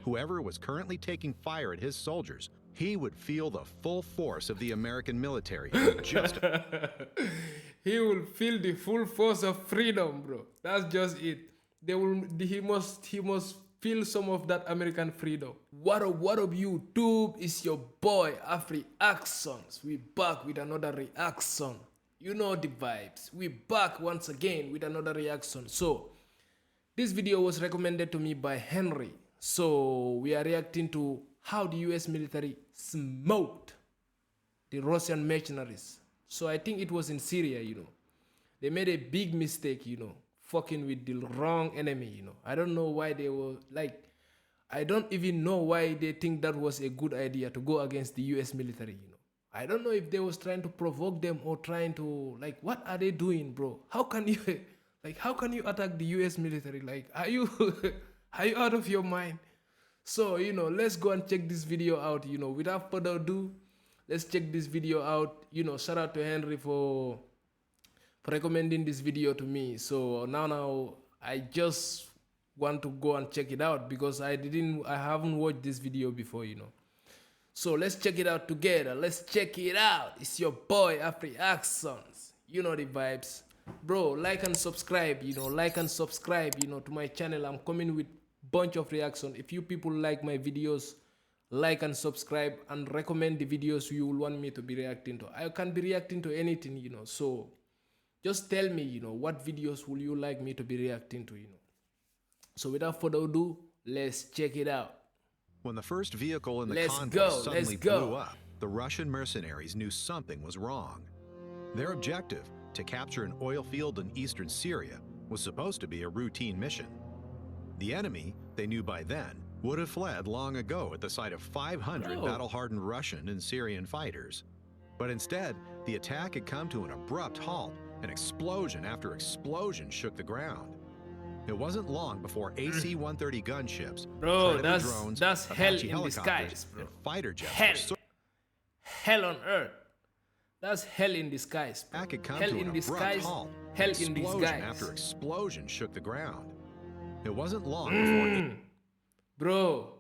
whoever was currently taking fire at his soldiers, he would feel the full force of the American military in just He will feel the full force of freedom, bro. That's just it. He must feel some of that American freedom. What up YouTube? It's your boy Afri Actions. We back with another reaction. You know the vibes. We back once again with another reaction. So this video was recommended to me by Henry. So we are reacting to how the US military smoked the Russian mercenaries. So I think it was in Syria, They made a big mistake, fucking with the wrong enemy, I don't know why they were like, I don't even know why they think that was a good idea to go against the US military, I don't know if they was trying to provoke them or trying to, like, what are they doing, bro? How can you, like, how can you attack the US military? Like, are you, are you out of your mind? So, let's go and check this video out, without further ado, let's check this video out. Shout out to Henry for recommending this video to me. So now I just want to go and check it out because I haven't watched this video before, So let's check it out together. Let's check it out. It's your boy Afri Actions. You know the vibes. Bro, like and subscribe, like and subscribe, to my channel. I'm coming with bunch of reaction. If you people like my videos, like and subscribe and recommend the videos you will want me to be reacting to. I can be reacting to anything, so just tell me, what videos will you like me to be reacting to, So without further ado, let's check it out. When the first vehicle in the convoy suddenly blew up, the Russian mercenaries knew something was wrong. Their objective, to capture an oil field in eastern Syria, was supposed to be a routine mission. The enemy, they knew by then, would have fled long ago at the sight of 500 battle-hardened Russian and Syrian fighters. But instead, the attack had come to an abrupt halt, and explosion after explosion shook the ground. It wasn't long before AC-130 gunships, drones, that's hell Apache in disguise, bro. and fighter jets. Hell on earth. That's hell in disguise, bro. Hell in disguise. Hell in disguise. After explosion shook the ground. It wasn't long before. Bro,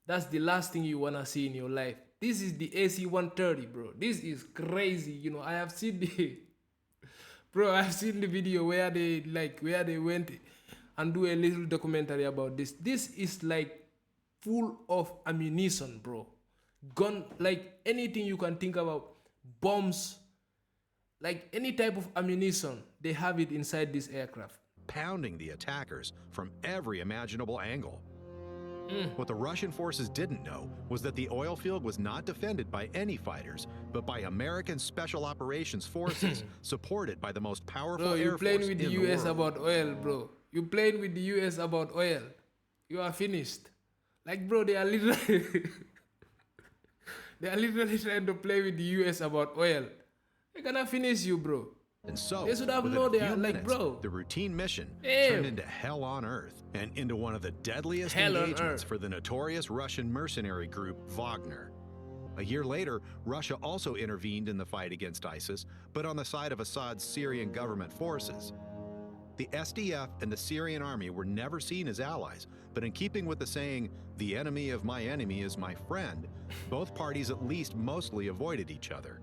that's the last thing you wanna see in your life. This is the AC-130, bro. This is crazy. I have seen the I've seen the video where they went and do a little documentary about this. This is like full of ammunition, bro. Gun, like anything you can think about, bombs, like any type of ammunition, they have it inside this aircraft. Pounding the attackers from every imaginable angle. What the Russian forces didn't know was that the oil field was not defended by any fighters, but by American Special Operations Forces, supported by the most powerful air force in the world. Bro, you playing with the US about oil, bro. You playing with the US about oil. You are finished. Like, bro, they are literally trying to play with the US about oil. They're gonna finish you, bro. And so, they should have known they are like, bro. The routine mission turned into hell on earth and into one of the deadliest engagements for the notorious Russian mercenary group Wagner. A year later, Russia also intervened in the fight against ISIS, but on the side of Assad's Syrian government forces. The SDF and the Syrian army were never seen as allies, but in keeping with the saying, "The enemy of my enemy is my friend," both parties at least mostly avoided each other.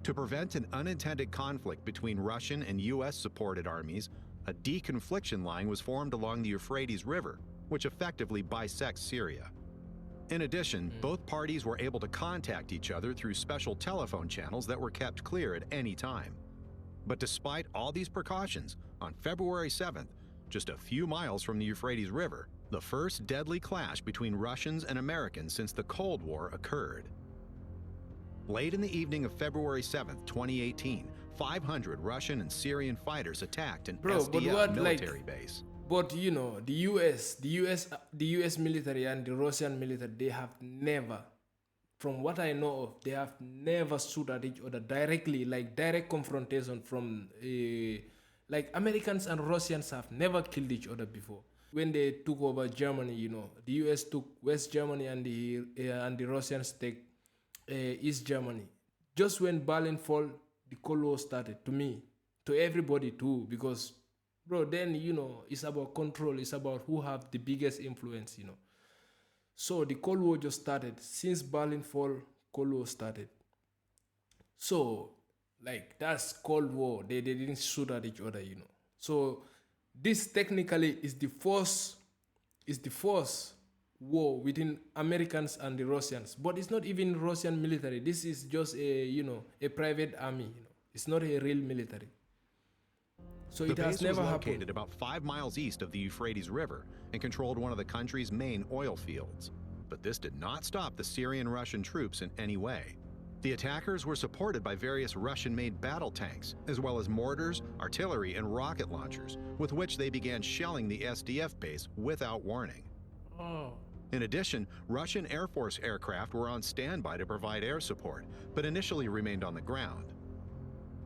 To prevent an unintended conflict between Russian and US-supported armies, a deconfliction line was formed along the Euphrates River, which effectively bisects Syria. In addition, both parties were able to contact each other through special telephone channels that were kept clear at any time. But despite all these precautions, on February 7th, just a few miles from the Euphrates River, the first deadly clash between Russians and Americans since the Cold War occurred. Late in the evening of February 7th, 2018, 500 Russian and Syrian fighters attacked an SDF military base. But the US military and the Russian military, they have never, from what I know of, they have never shoot at each other directly, like direct confrontation from, like Americans and Russians have never killed each other before. When they took over Germany, the US took West Germany and the Russians take East Germany. Just when Berlin fall, the Cold War started, to me, to everybody too, because, bro, then, it's about control, it's about who have the biggest influence, So the Cold War just started. Since Berlin fall, Cold War started. So, like, that's Cold War. They didn't shoot at each other, So this technically is the first war between Americans and the Russians. But it's not even Russian military. This is just a private army, It's not a real military. So it has never happened. The base was located about 5 miles east of the Euphrates River and controlled one of the country's main oil fields. But this did not stop the Syrian-Russian troops in any way. The attackers were supported by various Russian-made battle tanks, as well as mortars, artillery, and rocket launchers, with which they began shelling the SDF base without warning. In addition, Russian Air Force aircraft were on standby to provide air support, but initially remained on the ground.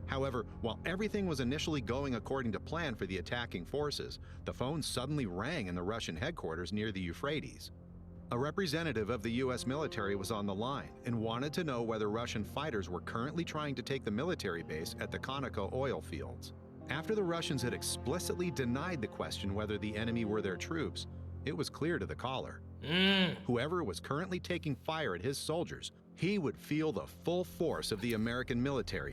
However, while everything was initially going according to plan for the attacking forces, the phone suddenly rang in the Russian headquarters near the Euphrates. A representative of the US military was on the line and wanted to know whether Russian fighters were currently trying to take the military base at the Conoco oil fields. After the Russians had explicitly denied the question whether the enemy were their troops, it was clear to the caller. Whoever was currently taking fire at his soldiers, he would feel the full force of the American military.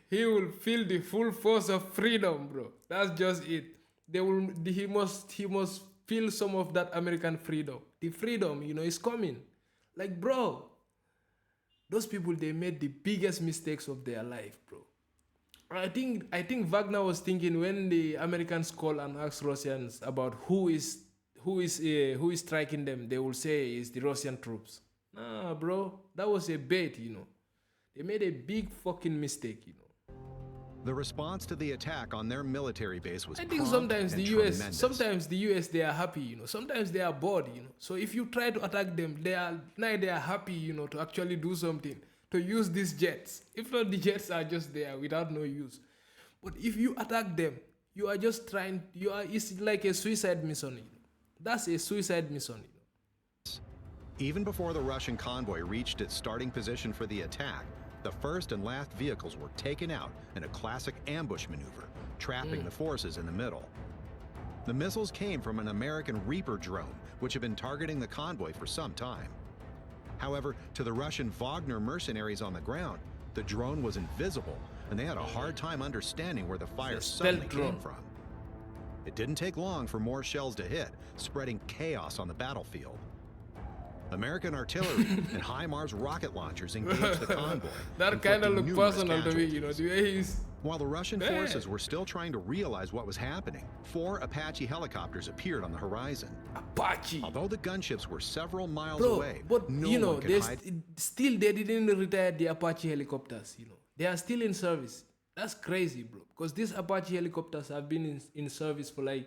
He will feel the full force of freedom, bro. That's just it. He must feel some of that American freedom. The freedom, is coming. Like, bro, those people, they made the biggest mistakes of their life, bro. I think Wagner was thinking when the Americans call and ask Russians about who is striking them, they will say it's the Russian troops. Nah, bro, that was a bait, They made a big fucking mistake, The response to the attack on their military base was I think sometimes the US, they are happy, Sometimes they are bored, So if you try to attack them, they are happy, to actually do something, to use these jets. If not, the jets are just there without no use. But if you attack them, you are just it's like a suicide mission, That's a suicide mission, Even before the Russian convoy reached its starting position for the attack, the first and last vehicles were taken out in a classic ambush maneuver, trapping the forces in the middle. The missiles came from an American Reaper drone, which had been targeting the convoy for some time. However, to the Russian Wagner mercenaries on the ground, the drone was invisible, and they had a hard time understanding where the fire suddenly came from. It didn't take long for more shells to hit, spreading chaos on the battlefield. American artillery and HIMARS rocket launchers engaged the convoy. That kind of looked personal to me, the way he's... While the Russian forces were still trying to realize what was happening, 4 Apache helicopters appeared on the horizon. Apache! Although the gunships were several miles away, but no one could hide. Still they didn't retire the Apache helicopters, They are still in service. That's crazy, bro. Because these Apache helicopters have been in service for like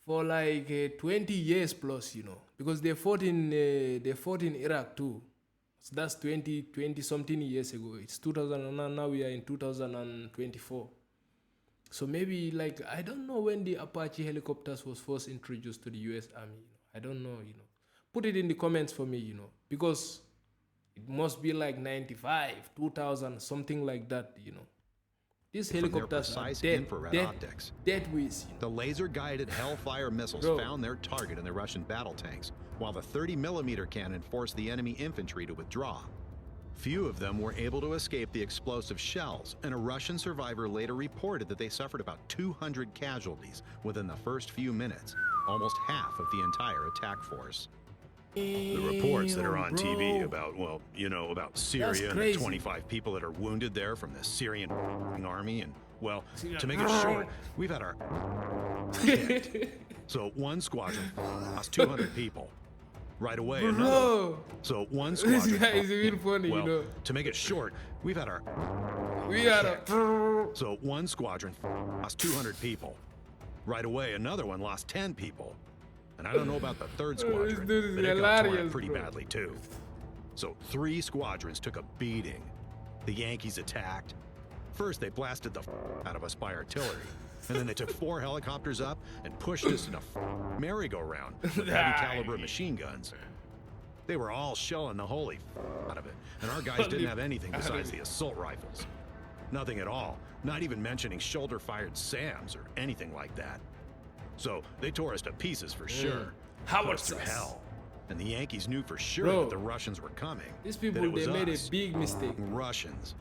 20 years plus, because they fought in Iraq too. So that's 20 something years ago. It's 2009, now we are in 2024. So maybe I don't know when the Apache helicopters was first introduced to the US Army. I don't know, Put it in the comments for me, because it must be like 95, 2000, something like that, These helicopters are dead with. The laser-guided Hellfire missiles found their target in the Russian battle tanks, while the 30mm cannon forced the enemy infantry to withdraw. Few of them were able to escape the explosive shells, and a Russian survivor later reported that they suffered about 200 casualties within the first few minutes, almost half of the entire attack force. The reports that are on TV about, about Syria and the 25 people that are wounded there from the Syrian army, and, to make it short, we've had our kicked. So one squadron lost 200 people. Right away, another. So one squadron. This guy is really funny, To make it short, we've had our So one squadron lost 200 people. Right away, another one lost 10 people. And I don't know about the third squadron, but it got torn up pretty badly too. So 3 squadrons took a beating. The Yankees attacked. First, they blasted the out of us by artillery. And then they took 4 helicopters up and pushed us in a merry-go-round with heavy caliber machine guns. They were all shelling the holy out of it, and our guys didn't have anything besides the assault rifles. Nothing at all, not even mentioning shoulder-fired SAMs or anything like that. So they tore us to pieces for sure. put us through hell. And the Yankees knew for sure that the Russians were coming. These people, they made a big mistake. Russians.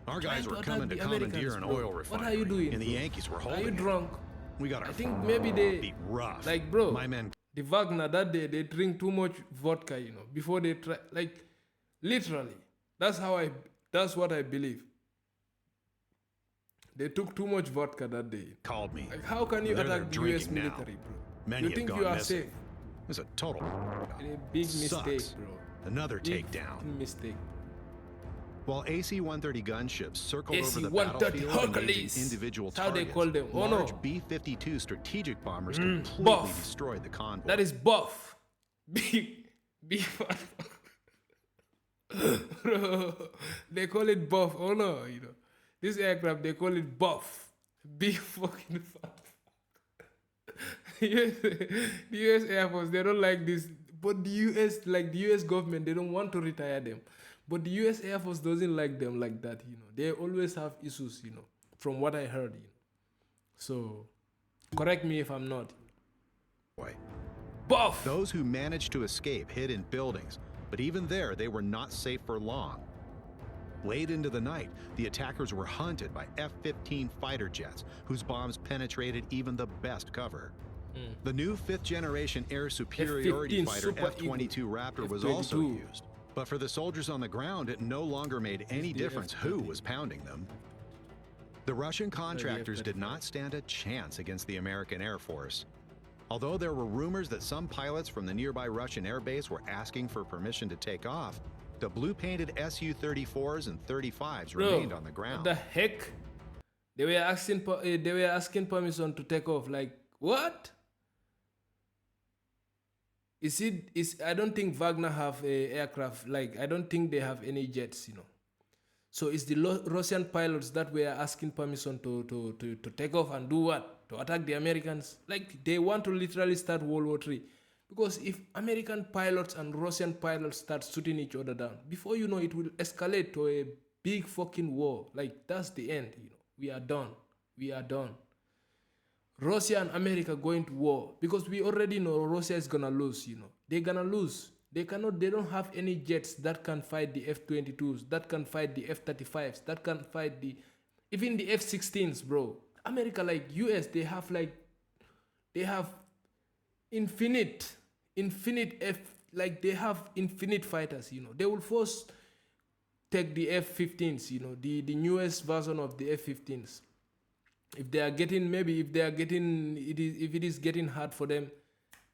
Our guys were coming to commandeer an oil refinery. What are you doing? And the Yankees were holding it. Are you drunk? We got our I think maybe they beat rough. Like, bro, my men. The Wagner that day, they drink too much vodka, before they try. Like, literally, that's what I believe. They took too much vodka that day. Called me. Like, how can you attack the US military, bro? Many you think have you gone are missing. safe? It's a total A big mistake, bro. Another big takedown. Mistake. While AC-130 gunships circled over the AC-130 battlefield Hercules. engaging individual That's how they targets, call them. Oh, large no. B-52 strategic bombers completely Buff. destroyed the convoy. That is buff. Big. Bro, they call it buff. Oh no, this aircraft, they call it buff. Big fucking fat. The US Air Force, they don't like this. But the US government, they don't want to retire them. But the US Air Force doesn't like them like that, They always have issues, from what I heard, So, correct me if I'm not. Buff! Those who managed to escape hid in buildings, but even there, they were not safe for long. Late into the night, the attackers were hunted by F-15 fighter jets, whose bombs penetrated even the best cover. The new fifth-generation air superiority fighter F-22 Raptor was also used. But for the soldiers on the ground, it no longer made any difference who was pounding them. The Russian contractors did not stand a chance against the American Air Force. Although there were rumors that some pilots from the nearby Russian air base were asking for permission to take off, the blue-painted Su-34s and 35s remained on the ground. What the heck? They were asking permission to take off. Like, what? I don't think Wagner have a aircraft. Like, I don't think they have any jets, So it's the Russian pilots that were asking permission to take off and do what? To attack the Americans. Like, they want to literally start World War III. Because if American pilots and Russian pilots start shooting each other down, before you know, it will escalate to a big fucking war. Like, that's the end, We are done. We are done. Russia and America going to war because we already know Russia is gonna lose, They're gonna lose. They don't have any jets that can fight the F-22s, that can fight the F-35s, that can fight even the F-16s, bro. America, like US, they have infinite they have infinite fighters, They will first take the F-15s, the newest version of the F-15s. If it is getting hard for them,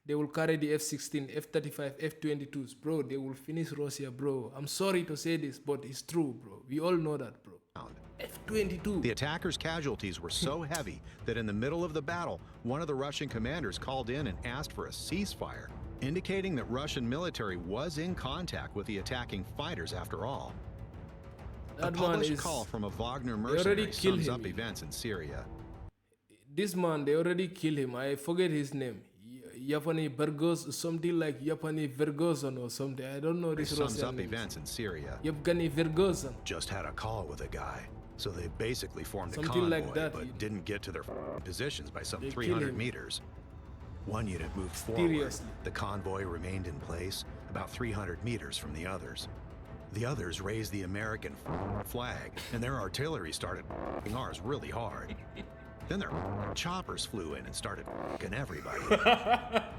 they will carry the F-16, F-35, F-22s. Bro, they will finish Russia, bro. I'm sorry to say this, but it's true, bro. We all know that, bro. F-22. The attackers' casualties were so heavy that in the middle of the battle, one of the Russian commanders called in and asked for a ceasefire, indicating that Russian military was in contact with the attacking fighters after all. A published call from a Wagner mercenary sums up events in Syria. This man, they already killed him. I forget his name. Yapani Vergos, something like Yapani Vergosan or something. I don't know this Russian sums up names. Events in Syria. Yevgeny Vergosan. Just had a call with a guy. So they basically formed something a convoy, like that, but didn't get to their positions by some 300 meters. One unit moved forward. Seriously. The convoy remained in place about 300 meters from the others. The others raised the American flag, and their artillery started ours really hard. Then their choppers flew in and started everybody.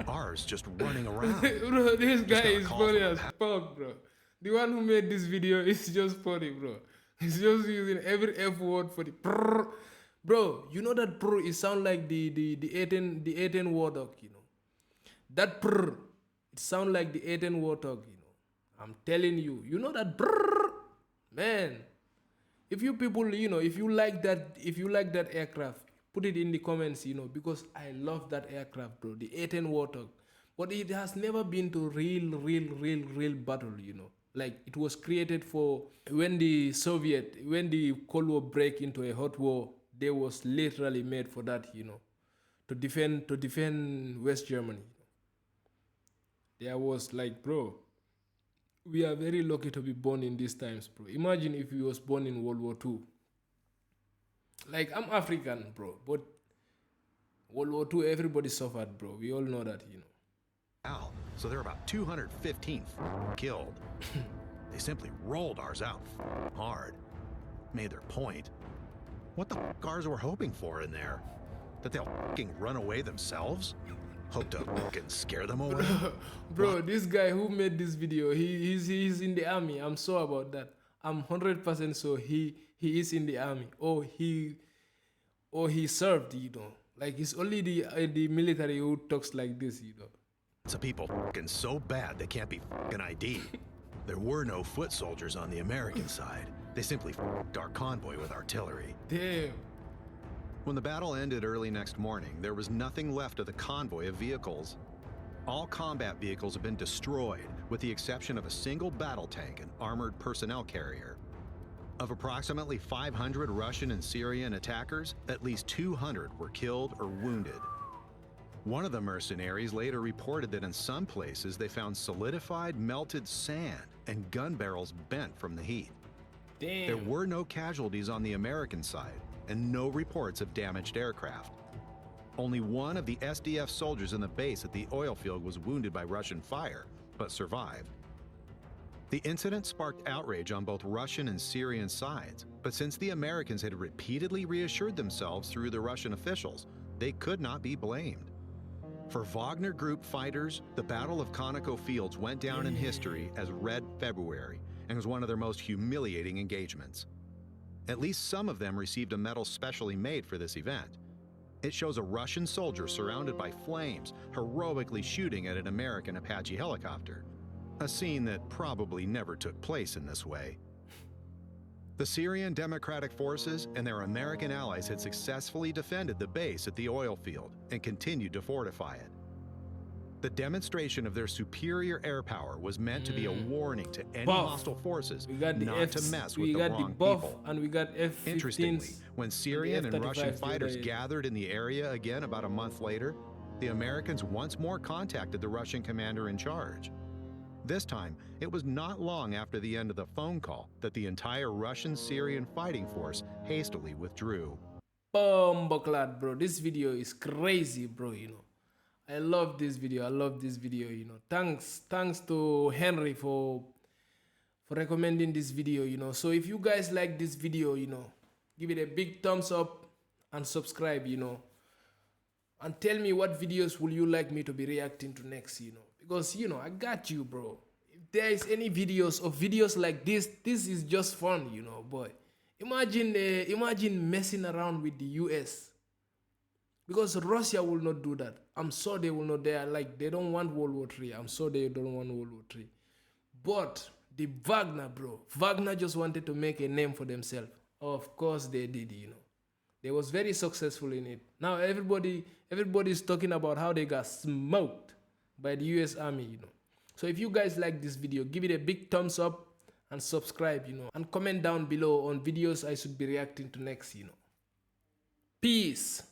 Ours just running around. Bro, this guy is funny as fuck, bro. The one who made this video is just funny, bro. He's just using every F word for the prrr. Bro, you know that prrr, it sound like the A10 war dog, That prrr, it sound like the A10 war dog, I'm telling you, that brrr, man. If you people, if you like that aircraft, put it in the comments, because I love that aircraft, bro. The A10 Warthog. But it has never been to real battle, Like, it was created for when the Cold War break into a hot war, they was literally made for that, to defend West Germany. There was like, bro, we are very lucky to be born in these times, bro. Imagine if we was born in World War II. Like, I'm African, bro, but World War II, everybody suffered, bro. We all know that, so they're about 215 killed. They simply rolled ours out hard. Made their point. What the ours were hoping for in there? That they'll run away themselves? Hope to scare them away? Bro, this guy who made this video, he's in the army. I'm sure about that. I'm 100% sure he is in the army, or he served, you know. Like, it's only the military who talks like this, you know. Some people so bad they can't be ID'd. There were no foot soldiers on the American side. They simply our convoy with artillery. Damn. When the battle ended early next morning, there was nothing left of the convoy of vehicles. All combat vehicles have been destroyed, with the exception of a single battle tank and armored personnel carrier. Of approximately 500 Russian and Syrian attackers, at least 200 were killed or wounded. One of the mercenaries later reported that in some places they found solidified melted sand and gun barrels bent from the heat. Damn. There were no casualties on the American side and no reports of damaged aircraft. Only one of the SDF soldiers in the base at the oil field was wounded by Russian fire, but survived. The incident sparked outrage on both Russian and Syrian sides, but since the Americans had repeatedly reassured themselves through the Russian officials, they could not be blamed. For Wagner Group fighters, the Battle of Conoco Fields went down in history as Red February and was one of their most humiliating engagements. At least some of them received a medal specially made for this event. It shows a Russian soldier surrounded by flames, heroically shooting at an American Apache helicopter, a scene that probably never took place in this way. The Syrian Democratic Forces and their American allies had successfully defended the base at the oil field and continued to fortify it. The demonstration of their superior air power was meant to be a warning to any hostile forces not to mess with the wrong people. And we got F-15s. Interestingly, when Syrian and Russian F-35 fighters gathered in the area again about a month later, the Americans once more contacted the Russian commander in charge. This time, it was not long after the end of the phone call that the entire Russian-Syrian fighting force hastily withdrew. Bomboclad, bro. This video is crazy, bro, you know. I love this video. I love this video, you know. Thanks to Henry for recommending this video, you know. So if you guys like this video, you know, give it a big thumbs up and subscribe, you know. And tell me what videos will you like me to be reacting to next, you know. Because, you know, I got you, bro. If there is any videos like this is just fun, you know, boy. Imagine messing around with the US. Because Russia will not do that. I'm sure they will not. They don't want World War III. I'm sure they don't want World War III. But the Wagner, bro. Wagner just wanted to make a name for themselves. Of course they did, you know. They was very successful in it. Now everybody's talking about how they got smoked by the US Army, you know. So if you guys like this video, give it a big thumbs up and subscribe, you know. And comment down below on videos I should be reacting to next, you know. Peace.